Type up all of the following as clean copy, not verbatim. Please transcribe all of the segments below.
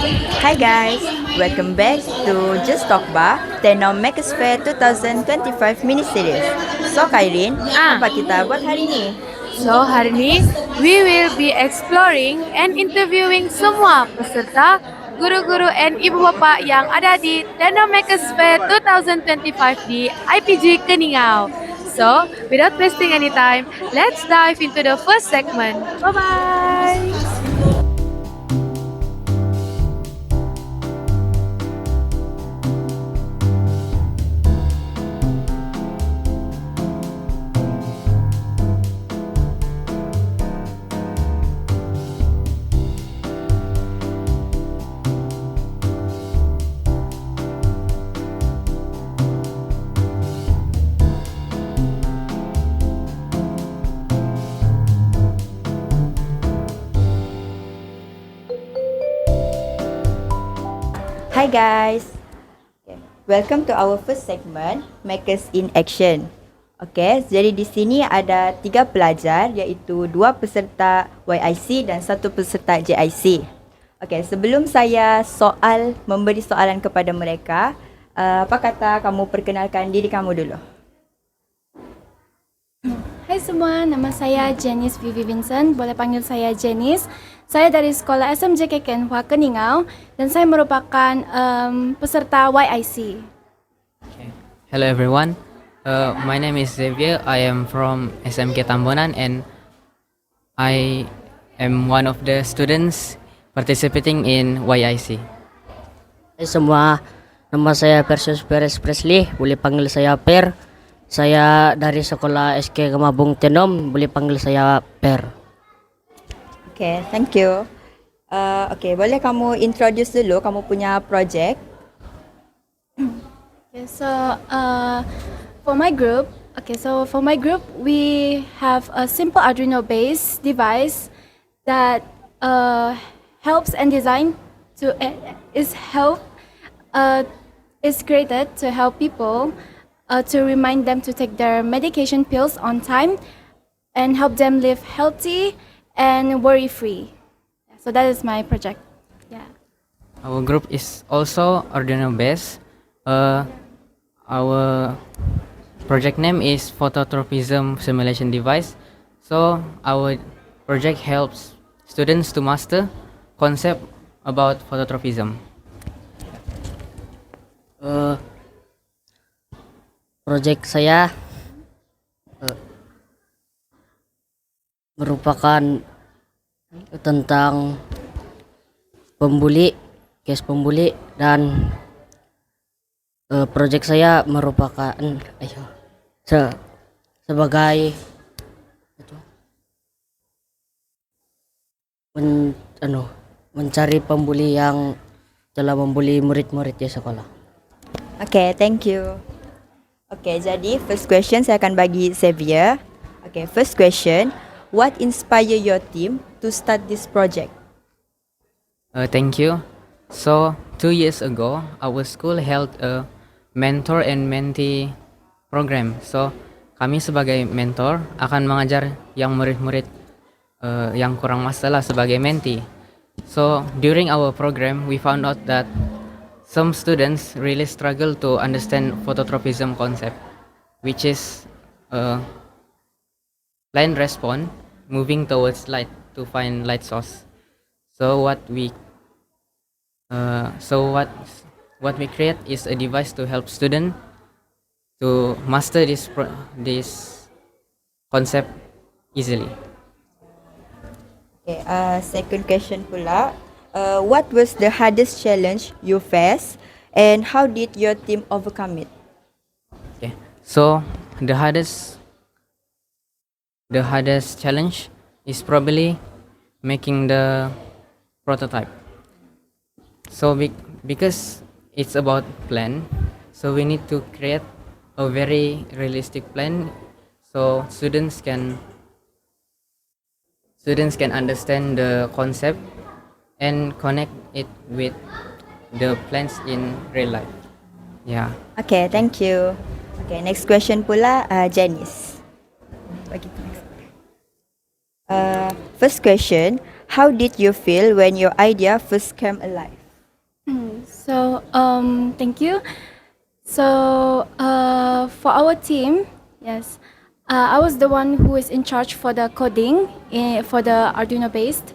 Hi guys, welcome back to Just Talk Bar, Tenom Makers Fair 2025 mini series. So Kairin, apa kita buat hari ini? So hari ini we will be exploring and interviewing semua peserta, guru-guru and ibu bapak yang ada di Dana Makers Fair 2025 di IPG Keningau. So without wasting any time, let's dive into the first segment. Bye bye. Hi guys, welcome to our first segment, Makers in Action. Okay, jadi di sini ada 3 pelajar iaitu 2 peserta YIC dan 1 peserta JIC. Okay, sebelum saya memberi soalan kepada mereka, apa kata kamu perkenalkan diri kamu dulu? Hai semua, nama saya Janice Vivi Vincent, boleh panggil saya Janice. Saya dari sekolah SMJK Kenhua Keningau dan saya merupakan peserta YIC. Okay. Hello everyone, my name is Xavier. I am from SMK Tambonan and I am one of the students participating in YIC. Hai semua, nama saya Perseus Perez Presley, boleh panggil saya Per. Saya dari sekolah SK Gemabung Tenom, boleh panggil saya Per. Okay, thank you. Okay, boleh kamu introduce dulu kamu punya project? Okay, so for my group, we have a simple Arduino-based device that helps and designed to is created to help people to remind them to take their medication pills on time and help them live healthy and worry-free. So that is my project. Yeah. Our group is also Arduino based. Our project name is Phototropism Simulation Device. So our project helps students to master concept about phototropism. Project saya merupakan tentang case pembuli dan project saya merupakan sebagai mencari pembuli yang telah membuli murid-murid di sekolah. Okay, thank you. Okay, jadi first question saya akan bagi Xavier. Okay, first question. What inspired your team to start this project? Thank you. So 2 years ago, our school held a mentor and mentee program. So kami sebagai mentor akan mengajar yang murid-murid yang kurang masalah sebagai mentee. So during our program, we found out that some students really struggle to understand phototropism concept, which is line response moving towards light to find light source. So what we create is a device to help student to master this concept easily. Okay, second question pula. What was the hardest challenge you faced and how did your team overcome it? Okay. So the hardest challenge is probably making the prototype. So because it's about plan, so we need to create a very realistic plan so students can understand the concept and connect it with the plans in real life. Yeah. Okay, thank you. Okay, next question pula Janice. Bagi tu next. First question, how did you feel when your idea first came alive? Thank you. So for our team, yes, I was the one who is in charge for the coding for the Arduino based,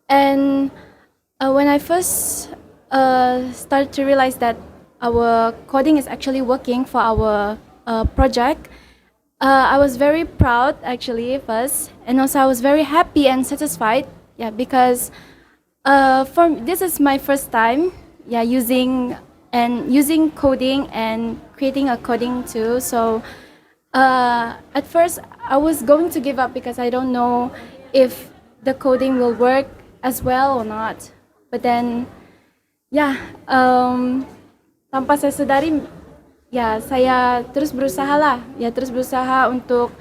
and when I first started to realize that our coding is actually working for our project, I was very proud actually first, and also I was very happy and satisfied. Yeah, because this is my first time, yeah, using coding and creating a coding too. So at first I was going to give up because I don't know if the coding will work as well or not. But then, yeah, tanpa saya sadari, ya saya terus berusaha lah, ya terus berusaha untuk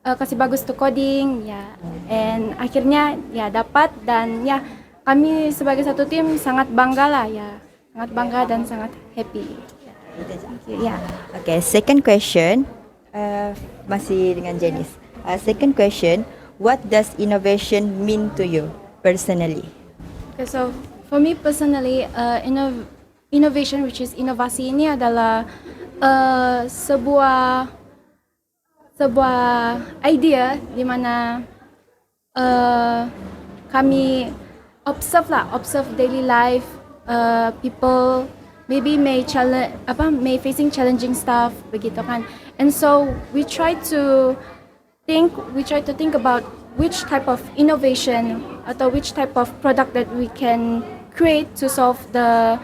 kasih bagus to coding, ya, and akhirnya ya dapat, dan ya kami sebagai satu tim sangat bangga lah, ya, sangat bangga dan sangat happy. Ya. Okay, second question, masih dengan Janice. Second question, what does innovation mean to you personally? Okay, so for me personally, innovation, which is inovasi, ini adalah sebuah idea di mana kami observe daily life, people maybe may facing challenging stuff begitu kan, and so we try to think about which type of innovation atau which type of product that we can create to solve the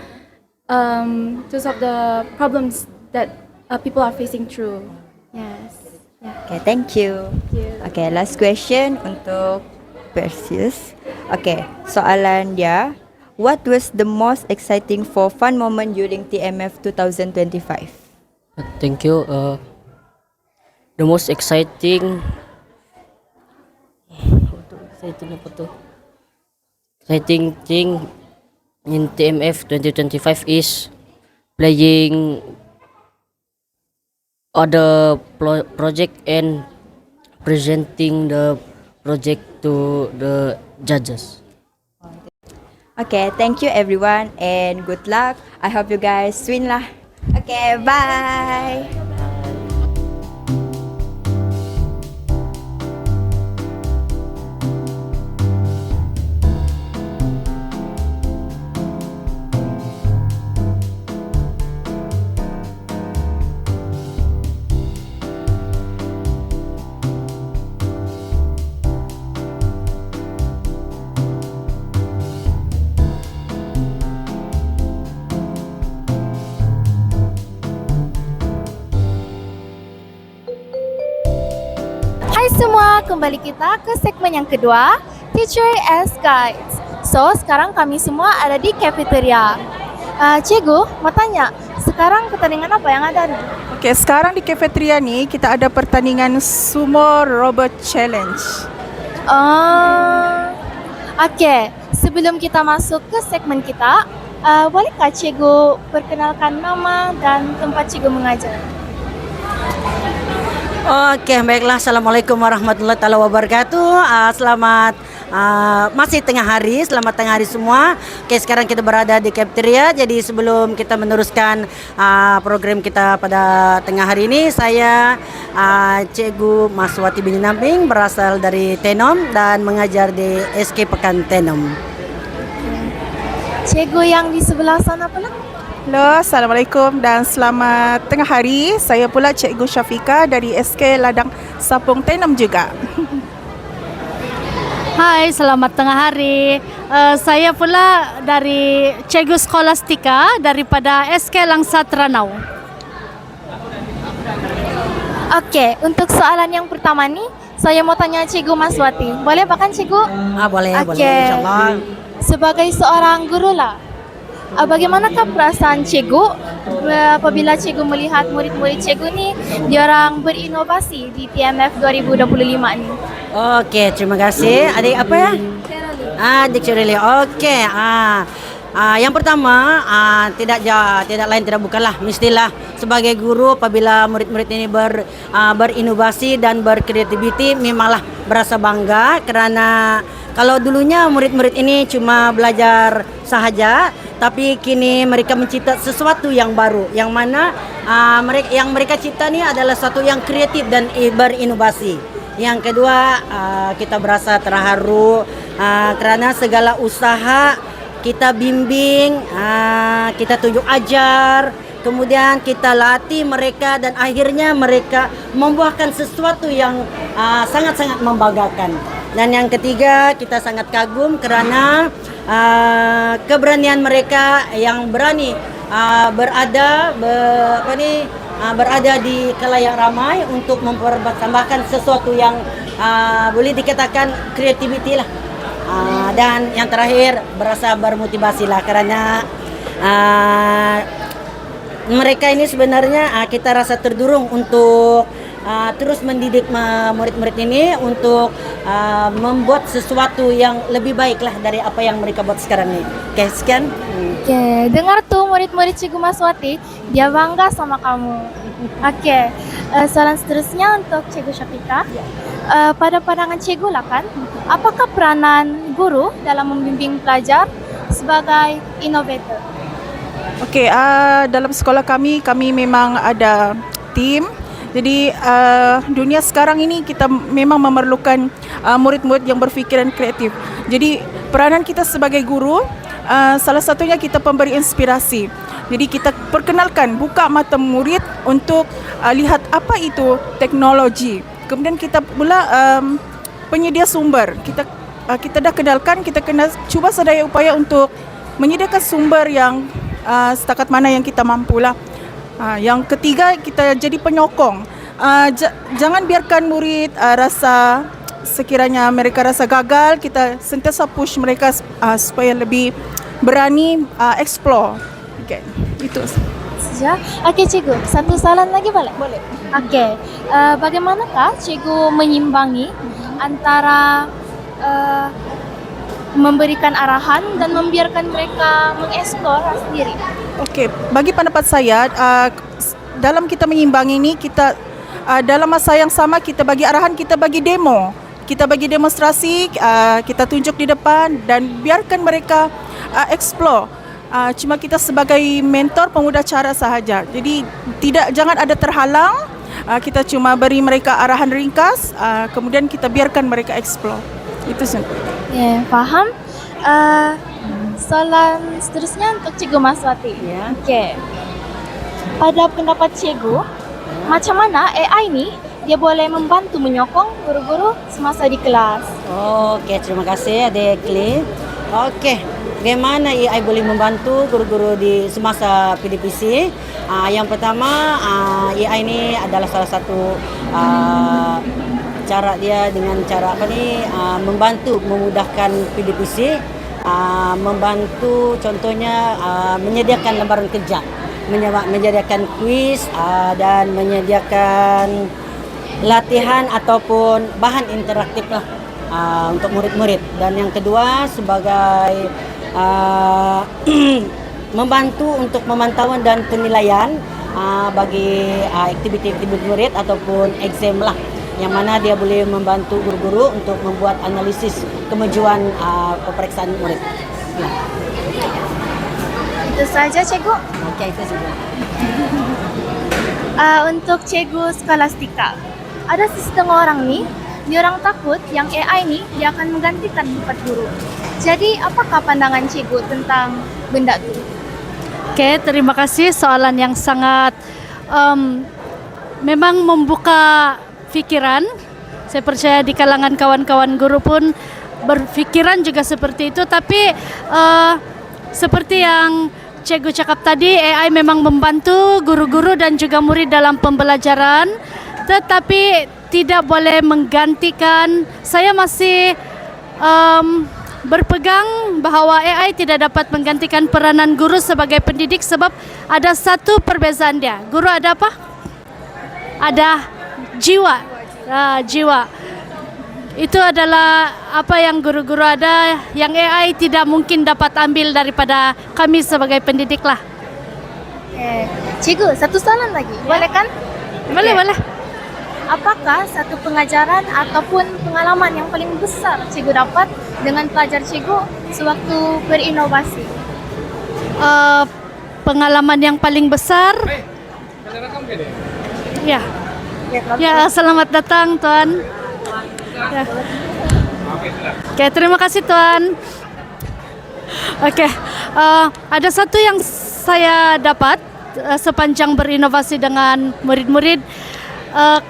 problems that people are facing through. Yes. Yeah. Okay, thank you. Thank you. Okay, last question untuk Perseus. Okay, soalan dia, what was the most exciting for fun moment during TMF 2025? Thank you. The most exciting thing in TMF 2025 is playing other project and presenting the project to the judges. Okay, thank you everyone and good luck. I hope you guys win lah. Okay, bye. Hai semua, kembali kita ke segmen yang kedua, Teacher as Guides. So, sekarang kami semua ada di cafeteria. Cikgu, mau tanya, sekarang pertandingan apa yang ada nih? Okey, sekarang di cafeteria ni kita ada pertandingan Sumo Robot Challenge. Okey, sebelum kita masuk ke segmen kita, bolehkah cikgu perkenalkan nama dan tempat cikgu mengajar? Oke, baiklah. Assalamualaikum warahmatullahi wabarakatuh. Selamat masih tengah hari. Selamat tengah hari semua. Oke, sekarang kita berada di cafeteria. Jadi sebelum kita meneruskan program kita pada tengah hari ini, saya Cikgu Maswati binti Namping, berasal dari Tenom dan mengajar di SK Pekan Tenom. Cikgu yang di sebelah sana pula? Halo, Assalamualaikum dan selamat tengah hari. Saya pula Cikgu Syafika dari SK Ladang Sapung Tenom juga. Hai, selamat tengah hari. Saya pula dari Cikgu Skolastika daripada SK Langsat Ranau. Okey, untuk soalan yang pertama nih, saya mau tanya Cikgu Maswati. Boleh bahkan Cikgu? Boleh, Okey. boleh, insyaAllah. Sebagai seorang guru lah, bagaimanakah perasaan cikgu apabila cikgu melihat murid-murid cikgu ni diorang berinovasi di TMF 2025 ni? Oke, terima kasih. Adik apa ya? Adik Cirili. Oke. Yang pertama, tidak lain tidak bukanlah, mestilah sebagai guru apabila murid-murid ini berinovasi dan berkreativiti, memanglah berasa bangga, karena kalau dulunya murid-murid ini cuma belajar sahaja, tapi kini mereka mencipta sesuatu yang baru, yang mana mereka cipta ni adalah sesuatu yang kreatif dan berinovasi. Yang kedua, kita berasa terharu kerana segala usaha kita bimbing, kita tunjuk ajar, kemudian kita latih mereka dan akhirnya mereka membuahkan sesuatu yang sangat-sangat membanggakan. Dan yang ketiga, kita sangat kagum kerana keberanian mereka yang berani berada di khalayak ramai untuk mempersembahkan sesuatu yang boleh dikatakan kreativiti lah. Dan yang terakhir, berasa bermotivasi lah kerana mereka ini sebenarnya kita rasa terdorong untuk terus mendidik murid-murid ini untuk membuat sesuatu yang lebih baik lah dari apa yang mereka buat sekarang ini. Oke, sekian. Oke, dengar tuh murid-murid Cikgu Maswati, dia bangga sama kamu. Oke, soalan seterusnya untuk Cikgu Syafika. Pada pandangan Cikgu lah kan, apakah peranan guru dalam membimbing pelajar sebagai innovator? Okey, dalam sekolah kami memang ada tim. Jadi dunia sekarang ini kita memang memerlukan murid-murid yang berfikiran kreatif. Jadi peranan kita sebagai guru, salah satunya kita pemberi inspirasi. Jadi kita perkenalkan, buka mata murid untuk lihat apa itu teknologi. Kemudian kita pula penyedia sumber. Kita dah kenalkan, kita kena cuba sedaya upaya untuk menyediakan sumber yang setakat mana yang kita mampulah. Yang ketiga, kita jadi penyokong. Jangan biarkan murid rasa sekiranya mereka rasa gagal, kita sentiasa push mereka supaya lebih berani explore. Okay, itu. Saja. Okey Cikgu, satu soalan lagi boleh? Boleh. Okey, bagaimanakah Cikgu menyimbangi antara memberikan arahan dan membiarkan mereka mengeksplor sendiri? Okey, bagi pendapat saya, dalam kita menyimbangi ini, kita dalam masa yang sama kita bagi arahan, kita bagi demo. Kita bagi demonstrasi, kita tunjuk di depan dan biarkan mereka explore. Cuma kita sebagai mentor pemuda cara sahaja. Jadi jangan ada terhalang. Kita cuma beri mereka arahan ringkas, kemudian kita biarkan mereka explore. Itu saja. Ya, faham. Soalan seterusnya untuk Cikgu Maswati. Ya. Okey. Pada pendapat Cikgu, macam mana AI ni dia boleh membantu menyokong guru-guru semasa di kelas? Okey, terima kasih Adik Kli. Okey, bagaimana AI boleh membantu guru-guru di semasa PDPC? Yang pertama, AI ini adalah salah satu cara dia dengan cara membantu memudahkan PDPC, membantu contohnya menyediakan lembaran kerja, menyediakan kuis dan menyediakan latihan ataupun bahan interaktif lah untuk murid-murid. Dan yang kedua, sebagai membantu untuk pemantauan dan penilaian bagi aktiviti-aktiviti murid ataupun exam lah, yang mana dia boleh membantu guru-guru untuk membuat analisis kemajuan peperiksaan murid. Ya. Itu saja Cikgu. Okey, itu saja. Untuk Cikgu Skolastika, ada setengah orang ni, dia orang takut yang AI ni dia akan menggantikan tempat guru. Jadi apakah pandangan Cikgu tentang benda tu? Okey, terima kasih soalan yang sangat memang membuka fikiran. Saya percaya di kalangan kawan-kawan guru pun berfikiran juga seperti itu. Tapi seperti yang Cikgu cakap tadi, AI memang membantu guru-guru dan juga murid dalam pembelajaran, tetapi tidak boleh menggantikan. Saya masih berpegang bahawa AI tidak dapat menggantikan peranan guru sebagai pendidik sebab ada satu perbezaan dia. Guru ada apa? Ada jiwa. Jiwa. Itu adalah apa yang guru-guru ada, yang AI tidak mungkin dapat ambil daripada kami sebagai pendidik lah. Cikgu, satu soalan lagi. Boleh kan? Boleh, boleh. Apakah satu pengajaran ataupun pengalaman yang paling besar Cikgu dapat dengan pelajar Cikgu sewaktu berinovasi? uh, pengalaman yang paling besar. Ya, ya selamat datang Tuan. Ya. Oke, terima kasih Tuan. Oke, ada satu yang saya dapat sepanjang berinovasi dengan murid-murid.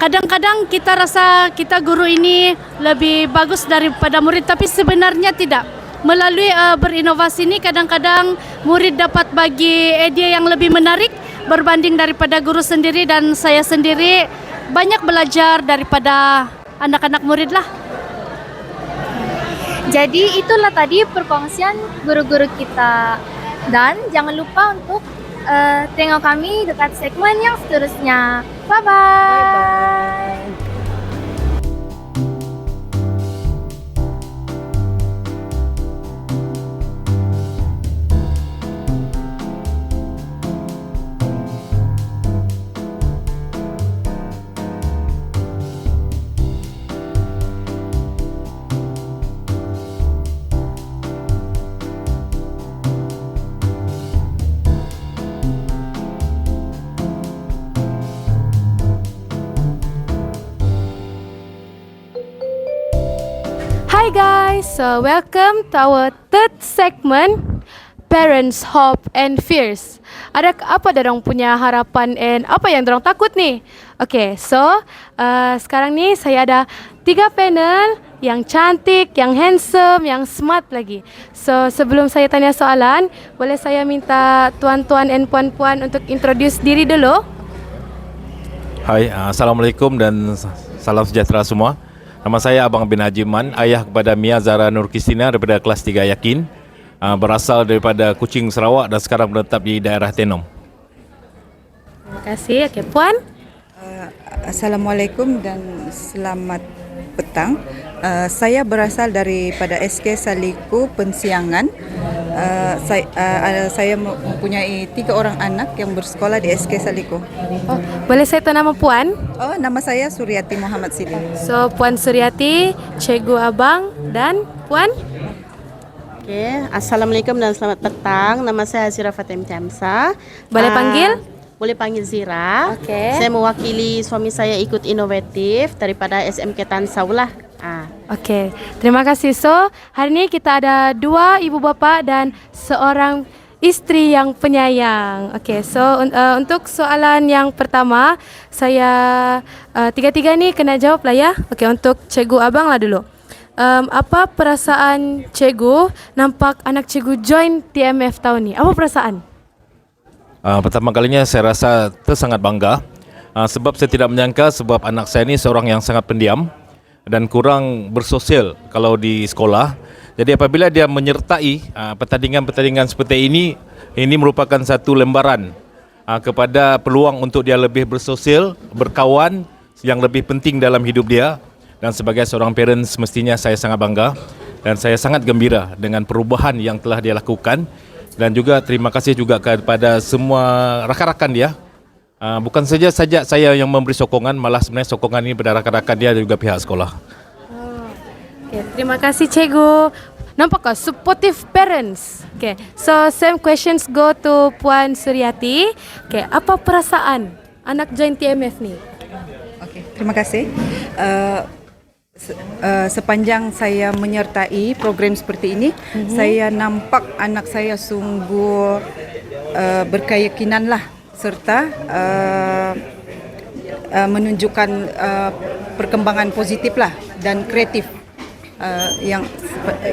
Kadang-kadang kita rasa kita guru ini lebih bagus daripada murid, tapi sebenarnya tidak. Melalui berinovasi ini kadang-kadang murid dapat bagi idea yang lebih menarik berbanding daripada guru sendiri, dan saya sendiri banyak belajar daripada anak-anak murid lah. Jadi itulah tadi perkongsian guru-guru kita. Dan jangan lupa untuk tengok kami dekat segmen yang seterusnya. Bye-bye. Hi guys, so welcome to our third segment, Parents Hope and Fears. Ada apa dorang punya harapan and apa yang dorang takut nih? Okay, so sekarang nih saya ada 3 panel yang cantik, yang handsome, yang smart lagi. So sebelum saya tanya soalan, boleh saya minta tuan-tuan and puan-puan untuk introduce diri dulu? Hai, Assalamualaikum dan salam sejahtera semua. Nama saya Abang bin Hajiman, ayah kepada Mia Zara Nur Kristina daripada kelas 3 Yakin, berasal daripada Kuching, Sarawak dan sekarang menetap di daerah Tenom. Terima kasih. Okay, puan? Assalamualaikum dan selamat petang. Saya berasal daripada SK Saliku Pensiangan. Saya mempunyai 3 orang anak yang bersekolah di SK Saliku. Oh, boleh saya tahu nama puan? Oh, nama saya Suryati Muhammad Sidin. So, Puan Suryati, Cikgu Abang dan Puan? Okay. Assalamualaikum dan selamat petang. Nama saya Zira Fatim Jamsa. Boleh panggil? Boleh panggil Zira. Okay. Saya mewakili suami saya ikut inovatif daripada SMK Tan Saulah. Okey, terima kasih. So, hari ini kita ada 2 ibu bapa dan seorang isteri yang penyayang. Okey, so untuk soalan yang pertama, saya tiga-tiga ni kena jawab lah ya. Okey, untuk Cikgu Abang lah dulu. Apa perasaan Cikgu nampak anak Cikgu join TMF tahun ni? Apa perasaan? Pertama kalinya saya rasa sangat bangga sebab saya tidak menyangka sebab anak saya ni seorang yang sangat pendiam dan kurang bersosial kalau di sekolah. Jadi apabila dia menyertai pertandingan-pertandingan seperti ini merupakan satu lembaran kepada peluang untuk dia lebih bersosial, berkawan yang lebih penting dalam hidup dia. Dan sebagai seorang parents mestinya saya sangat bangga dan saya sangat gembira dengan perubahan yang telah dia lakukan. Dan juga terima kasih juga kepada semua rakan-rakan dia. Bukan saja saya yang memberi sokongan, malah sebenarnya sokongan ini pada rakan-rakan dia dan juga pihak sekolah. Okay, terima kasih Cikgu. Nampakkah supportive parents? Okay, so same questions go to Puan Suryati. Okay, apa perasaan anak join TMF ni? Okay, terima kasih. Sepanjang saya menyertai program seperti ini, saya nampak anak saya sungguh berkeyakinan lah, serta menunjukkan perkembangan positif lah dan kreatif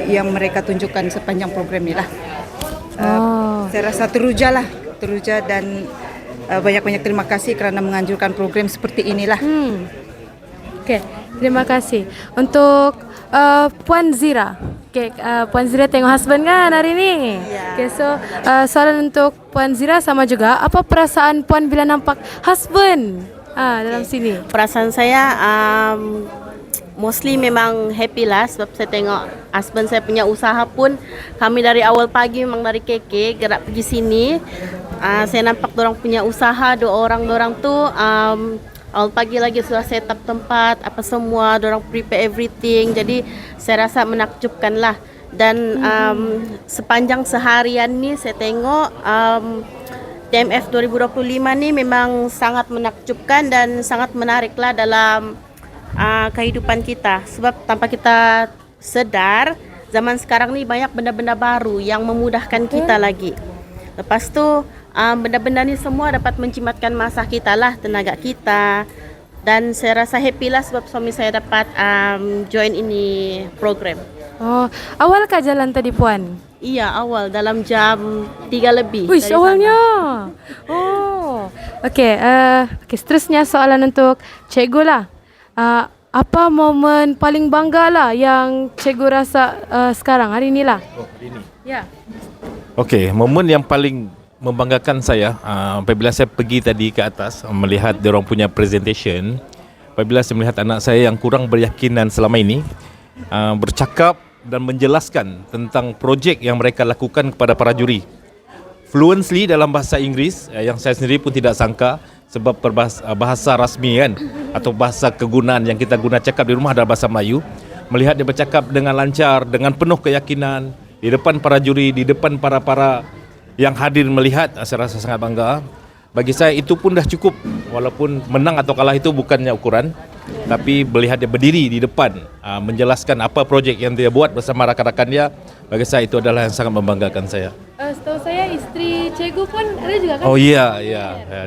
yang mereka tunjukkan sepanjang program ini lah. Saya rasa teruja dan banyak-banyak terima kasih kerana menganjurkan program seperti inilah. Okay, terima kasih. Untuk Puan Zira. Okay, Puan Zira tengok husband kan hari ni? Yeah. Okay, so soalan untuk Puan Zira sama juga. Apa perasaan Puan bila nampak husband dalam sini? Perasaan saya mostly memang happy lah sebab saya tengok husband saya punya usaha pun kami dari awal pagi memang dari KK gerak pergi sini. Saya nampak dorang punya usaha, dorang tu awal pagi lagi sudah set up tempat apa semua, dorang prepare everything. Jadi saya rasa menakjubkan lah. Dan sepanjang seharian nih saya tengok TMF 2025 nih memang sangat menakjubkan dan sangat menariklah dalam kehidupan kita. Sebab tanpa kita sedar, zaman sekarang nih banyak benda-benda baru yang memudahkan kita lagi. Lepas tu benda-benda ni semua dapat menjimatkan masa kita lah, tenaga kita. Dan saya rasa happy lah sebab suami saya dapat join ini program. Oh, awal kah jalan tadi Puan? Iya, awal dalam jam 3 lebih. Wih, awalnya. Oh, okey. Seterusnya soalan untuk Cikgu lah. Apa momen paling bangga lah yang Cikgu rasa sekarang, hari ni lah? Oh, hari ini. Ya. Okey, momen yang paling membanggakan saya apabila saya pergi tadi ke atas melihat diorang punya presentation, apabila saya melihat anak saya yang kurang beryakinan selama ini bercakap dan menjelaskan tentang projek yang mereka lakukan kepada para juri. Fluently dalam bahasa Inggeris yang saya sendiri pun tidak sangka sebab bahasa rasmi kan atau bahasa kegunaan yang kita guna cakap di rumah adalah bahasa Melayu. Melihat dia bercakap dengan lancar, dengan penuh keyakinan di depan para juri, di depan para yang hadir melihat, saya rasa sangat bangga. Bagi saya itu pun dah cukup. Walaupun menang atau kalah itu bukannya ukuran, tapi melihat dia berdiri di depan menjelaskan apa projek yang dia buat bersama rakan-rakan dia, bagi saya itu adalah yang sangat membanggakan saya. Setahu saya isteri Cikgu pun ada juga kan? Oh iya,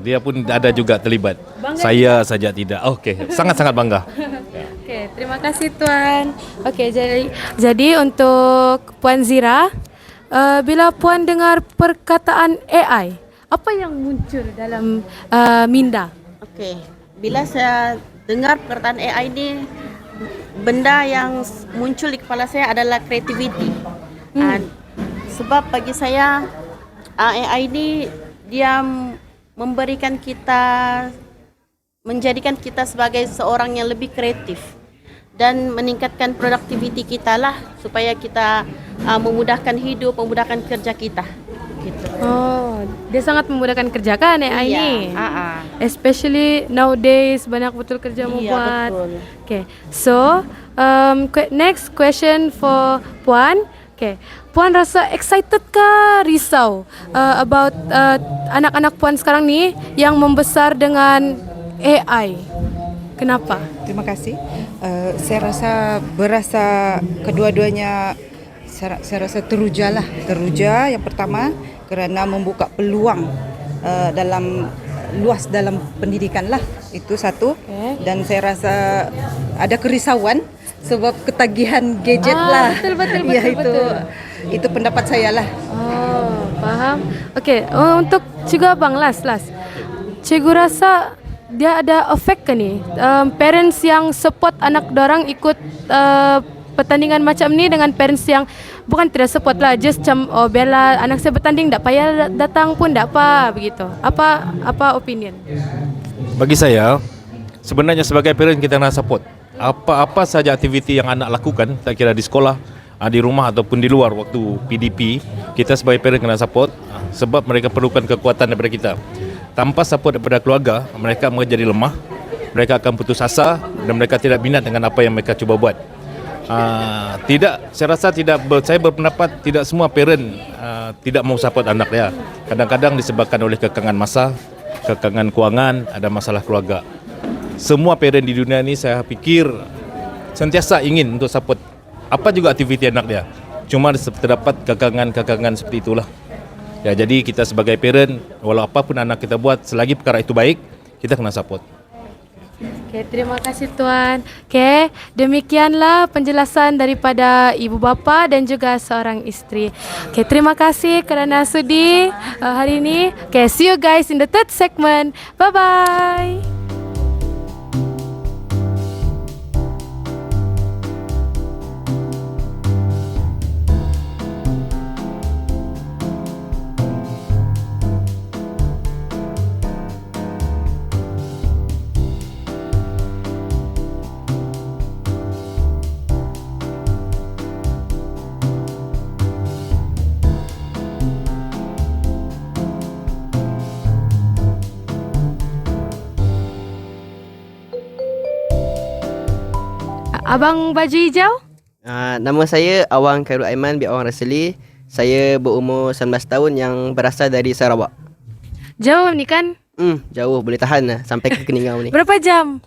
dia pun ada juga terlibat. Bangga Saya saja tidak. Okey, sangat-sangat bangga. Okey, terima kasih Tuan. Okey, jadi untuk Puan Zira, bila Puan dengar perkataan AI, apa yang muncul dalam minda? Okey, bila saya dengar perkataan AI ini, benda yang muncul di kepala saya adalah creativity. Sebab bagi saya AI ini dia memberikan kita, menjadikan kita sebagai seorang yang lebih kreatif dan meningkatkan produktiviti kita lah supaya kita memudahkan hidup, memudahkan kerja kita. Gitu. Oh, dia sangat memudahkan kerja kan AI Iya, ni? Especially nowadays banyak betul kerja Iya, membuat. betul. Okay, so next question for Puan. Okay, Puan rasa excited ke risau about anak-anak Puan sekarang ni yang membesar dengan AI? Kenapa? Terima kasih. Saya berasa kedua-duanya saya rasa teruja yang pertama kerana membuka peluang luas dalam pendidikan lah, itu satu. Dan saya rasa ada kerisauan sebab ketagihan gadget lah. Betul. Ya, itu pendapat saya lah. Oh, faham. Okey, untuk Cikgu Abang last. Cikgu rasa dia ada efek ke ni? Parents yang support anak dorang ikut pertandingan macam ni dengan parents yang bukan tidak support lah, just macam biarlah anak saya bertanding, tak payah datang pun tak apa begitu. Apa opinion? Bagi saya, sebenarnya sebagai parent kita nak support. Apa saja aktiviti yang anak lakukan, tak kira di sekolah, di rumah ataupun di luar waktu PDP, kita sebagai parent kena support sebab mereka perlukan kekuatan daripada kita. Tanpa support daripada keluarga, mereka menjadi lemah, mereka akan putus asa dan mereka tidak minat dengan apa yang mereka cuba buat. Saya rasa saya berpendapat tidak semua parent tidak mau support anak dia. Kadang-kadang disebabkan oleh kekangan masa, kekangan kewangan, ada masalah keluarga. Semua parent di dunia ini saya fikir sentiasa ingin untuk support apa juga aktiviti anak dia. Cuma terdapat kekangan seperti itulah. Ya, jadi kita sebagai parent, walau apapun anak kita buat, selagi perkara itu baik, kita kena support. Okay, terima kasih Tuan. Okay, demikianlah penjelasan daripada ibu bapa dan juga seorang isteri. Okay, terima kasih kerana sudi hari ini. Okay, see you guys in the third segment. Bye-bye. Abang baju hijau? Nama saya Awang Khairul Aiman bin Awang Rasli. Saya berumur 19 tahun yang berasal dari Sarawak. Jauh ni kan? Jauh, boleh tahan lah sampai ke Keningau ni. Berapa jam?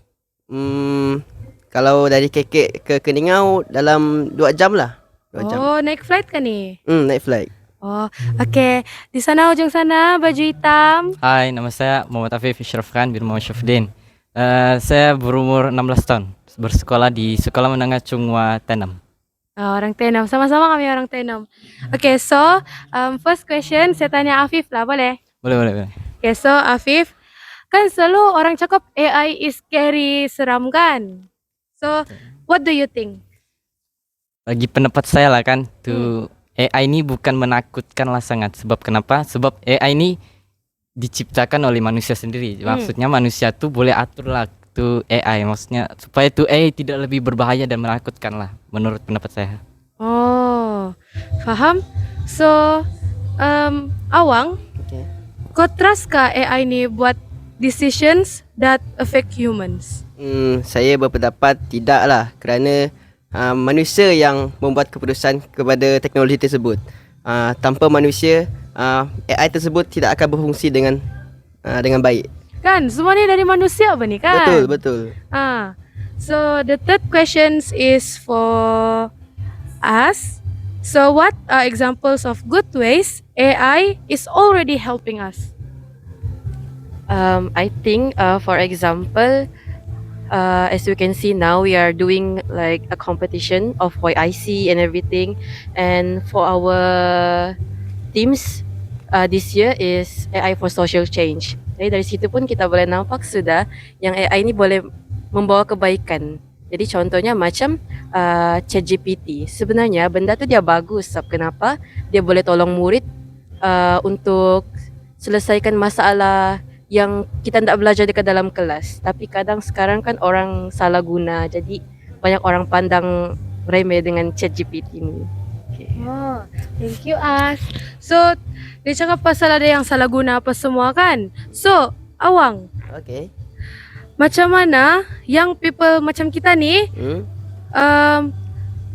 Kalau dari KK ke Keningau dalam 2 jam lah. 2 jam. Oh, naik flight kan ni? Naik flight. Oh, okey. Di sana ujung sana baju hitam. Hai, nama saya Muhammad Afif Ishraf Khan bin Muhammad Syafdin. Saya berumur 16 tahun, bersekolah di Sekolah Menengah Chunghwa Tenam. Oh, orang Tenom. Sama-sama kami orang Tenom. Okay, so first question saya tanya Afif lah, boleh? Boleh. Okay, so Afif, kan selalu orang cakap AI is scary, seram kan? So, what do you think? Bagi pendapat saya lah kan, AI ini bukan menakutkan lah sangat. Sebab kenapa? Sebab AI ini diciptakan oleh manusia sendiri. Maksudnya manusia tuh boleh atur lah tu AI, maksudnya supaya tu AI tidak lebih berbahaya dan menakutkan lah menurut pendapat saya. Oh, faham? So, Awang, kau trust kah AI ni buat decisions that affect humans? Saya berpendapat tidak lah, kerana manusia yang membuat keputusan kepada teknologi tersebut. Tanpa manusia, AI tersebut tidak akan berfungsi dengan baik. Kan, semua ni dari manusia apa ni kan? Betul. So the third questions is for us. So what are examples of good ways AI is already helping us? I think, for example, as you can see now, we are doing like a competition of YIC and everything. And for our teams, this year is AI for social change. Jadi dari situ pun kita boleh nampak sudah yang AI ini boleh membawa kebaikan. Jadi contohnya macam ChatGPT. Sebenarnya benda tu dia bagus. Sebab kenapa? Dia boleh tolong murid untuk selesaikan masalah yang kita tidak belajar dekat dalam kelas. Tapi kadang sekarang kan orang salah guna. Jadi banyak orang pandang remeh dengan ChatGPT ini. Okay. Oh, thank you As. So, dia cakap pasal ada yang salah guna apa semua kan? So, Awang. Okay. Macam mana young people macam kita ni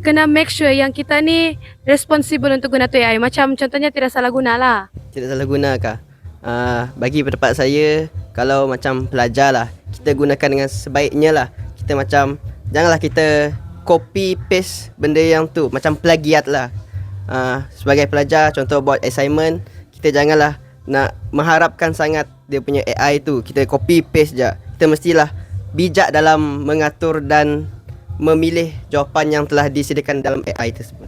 kena make sure yang kita ni responsible untuk guna tu AI. Macam contohnya tidak salah guna lah. Tidak salah guna kah? Bagi pendapat saya, kalau macam pelajar lah, kita gunakan dengan sebaiknya lah. Kita macam, janganlah kita copy paste benda yang tu, macam plagiat lah. Sebagai pelajar, contoh buat assignment, kita janganlah nak mengharapkan sangat dia punya AI tu, kita copy paste je. Kita mestilah bijak dalam mengatur dan memilih jawapan yang telah disediakan dalam AI tersebut.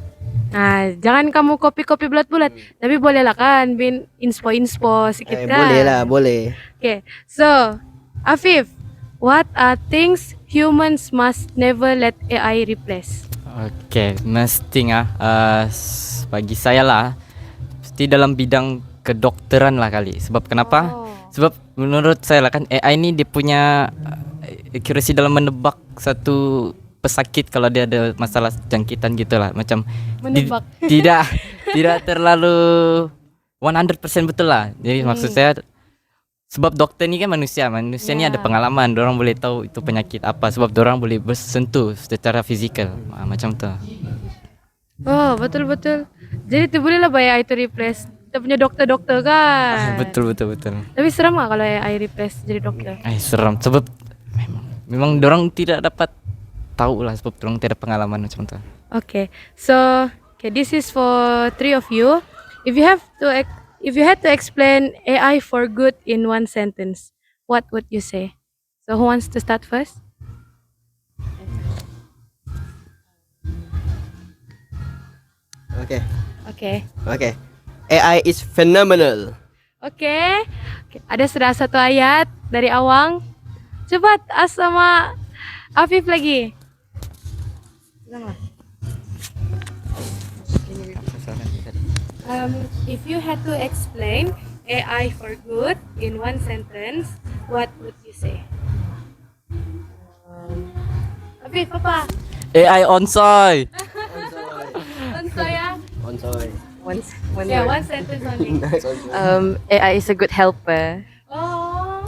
Jangan kamu copy-copy bulat-bulat, tapi bolehlah kan bin inspo-inspo sikit kan? Boleh lah, boleh. Okay, so Afif, what are things humans must never let AI replace? Okay, mesti bagi saya lah, mesti dalam bidang kedokteran lah kali. Sebab kenapa? Sebab menurut saya lah kan AI ni dia punya accuracy dalam menebak satu pesakit kalau dia ada masalah jangkitan gitulah, macam menebak. Tidak terlalu 100% betul lah. Jadi maksud saya, sebab doktor ni kan manusia ni ada pengalaman, dorang boleh tahu itu penyakit apa, sebab dorang boleh bersentuh secara fizikal, macam tu. Oh, betul. Jadi tu bolehlah AI itu replace kita punya doktor-doktor kan? Betul. Tapi seram lah kalau AI replace jadi doktor. Seram, sebab memang dorang tidak dapat tahu lah, sebab dorang tidak ada pengalaman macam tu. Okay, so this is for 3 of you. If you had to explain AI for good in one sentence, what would you say? So who wants to start first? Okay. AI is phenomenal. Okay. Ada sudah satu ayat dari Awang. Cepat As sama Afif lagi. If you had to explain AI for good in one sentence, what would you say? Afif, apa? AI onsoi. Onsoi ya? Onsoi. One sentence only. AI is a good helper. Oh.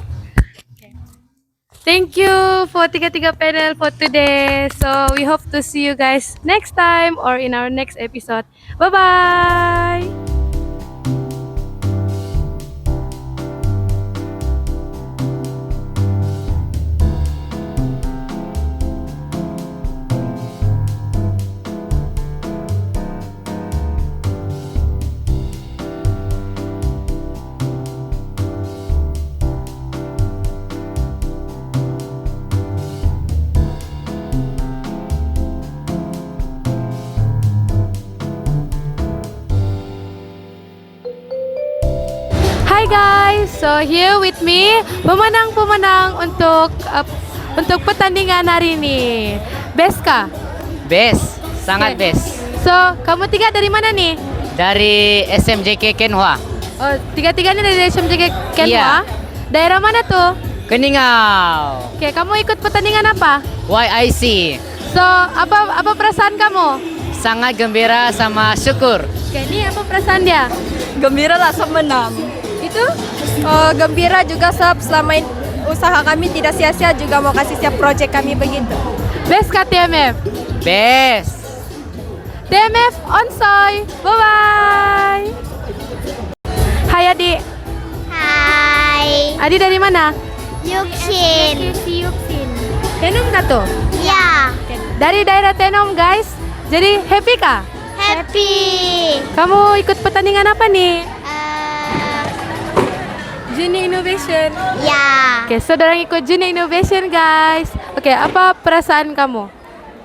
Thank you for tiga-tiga panel for today. So we hope to see you guys next time or in our next episode. Bye-bye. Hi guys, so here with me pemenang-pemenang untuk pertandingan hari ini. Best kah? Best, sangat Okay. best. So kamu tiga dari mana nih? Dari SMJK Kenhua, Oh, tiga-tiganya dari SMJK Kenwa. Iya. Daerah mana tuh? Keningau, Oke, kamu ikut pertandingan apa? YIC. So apa perasaan kamu? Sangat gembira sama syukur. Oke, ini apa perasaan dia? Gembira lah sebab menang. Itu? Gembira juga sebab selama usaha kami tidak sia-sia, juga mau kasih siap project kami begitu. Best kah TMF? Best. TMF onsoi. Bye-bye. Hai Adi. Hai. Adi dari mana? Yuksin. Tenom kah tuh? Ya. Dari daerah Tenom guys. Jadi happy kah? Happy. Kamu ikut pertandingan apa nih? Juni Innovation. Ya. Oke, saudara ikut Juni Innovation guys. Oke, apa perasaan kamu?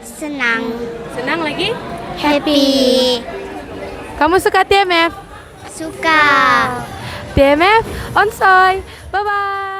Senang. Senang lagi? Happy. Kamu suka TMF? Suka. TMF onsoi. Bye bye.